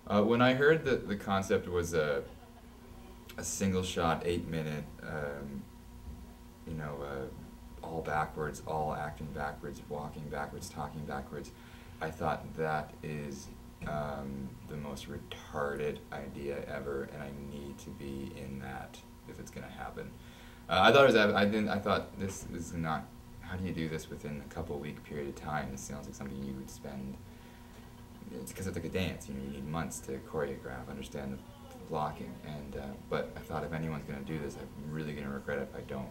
When I heard that the concept was a single shot, 8 minute, all backwards, all acting backwards, walking backwards, talking backwards, I thought that is the most retarded idea ever, and I need to be in that if it's gonna happen. I thought it was. I didn't. I thought this is not. How do you do this within a couple week period of time? This sounds like something you would spend. It's because it's like a dance. You need months to choreograph, understand the blocking, and but I thought if anyone's gonna do this, I'm really gonna regret it if I don't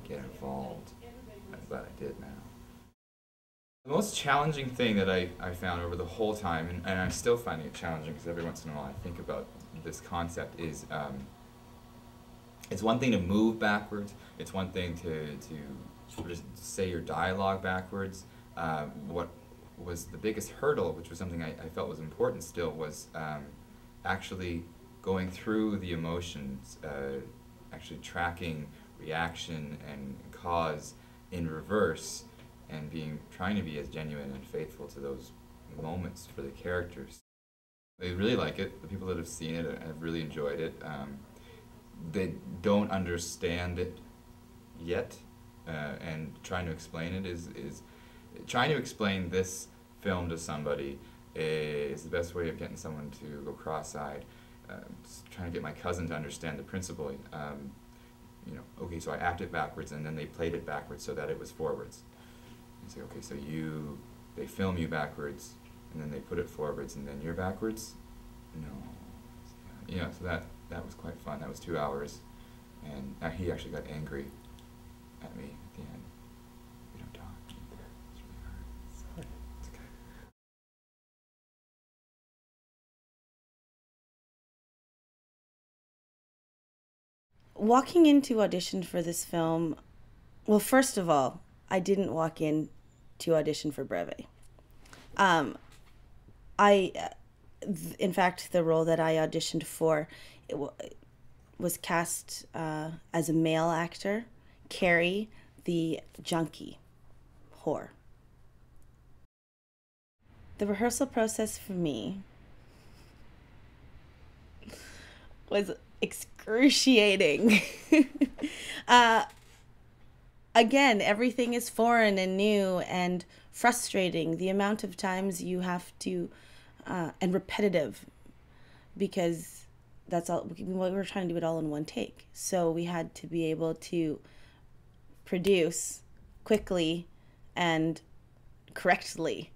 get involved. I'm glad I did now. The most challenging thing that I found over the whole time, and I'm still finding it challenging because every once in a while I think about this concept, is it's one thing to move backwards, it's one thing to sort of say your dialogue backwards. What was the biggest hurdle, which was something I felt was important still, was actually going through the emotions, actually tracking reaction and cause in reverse, and trying to be as genuine and faithful to those moments for the characters. They really like it. The people that have seen it have really enjoyed it. They don't understand it yet, and trying to explain it is trying to explain this film to somebody is the best way of getting someone to go cross-eyed. Just trying to get my cousin to understand the principle. Okay, so I acted backwards, and then they played it backwards so that it was forwards. You say, okay, so they film you backwards, and then they put it forwards, and then you're backwards? No. Yeah, so that was quite fun. That was 2 hours, and he actually got angry at me at the end. We don't talk. It's really hard. Sorry. It's okay. Walking into audition for this film, well, first of all, I didn't walk in to audition for Breve. Um, in fact, the role that I auditioned for it was cast as a male actor, Carrie, the junkie whore. The rehearsal process for me was excruciating. uh, Again, everything is foreign and new and frustrating. The amount of times you have to, and repetitive, because that's all we were trying to do it all in one take. So we had to be able to produce quickly and correctly.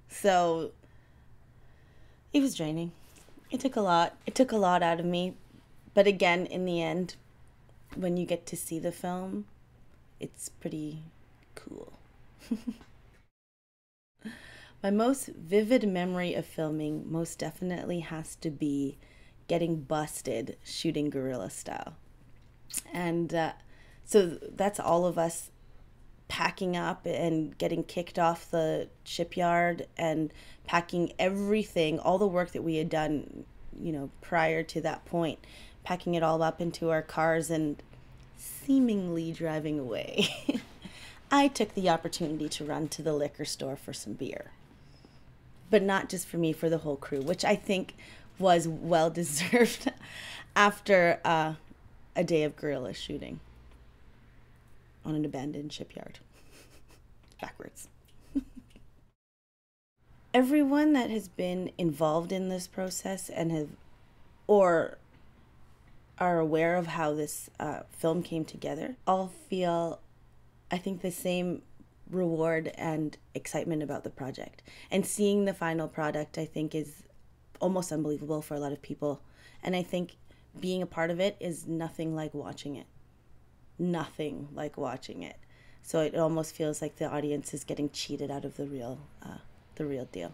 So it was draining. It took a lot. It took a lot out of me. But again, in the end, when you get to see the film, it's pretty cool. My most vivid memory of filming most definitely has to be getting busted shooting guerrilla style. And so that's all of us packing up and getting kicked off the shipyard and packing everything, all the work that we had done, prior to that point, packing it all up into our cars and seemingly driving away. I took the opportunity to run to the liquor store for some beer. But not just for me, for the whole crew, which I think was well deserved after a day of guerrilla shooting on an abandoned shipyard. Backwards. Everyone that has been involved in this process and or are aware of how this film came together all feel, I think, the same reward and excitement about the project. And seeing the final product, I think, is almost unbelievable for a lot of people. And I think being a part of it is nothing like watching it. Nothing like watching it. So it almost feels like the audience is getting cheated out of the real deal.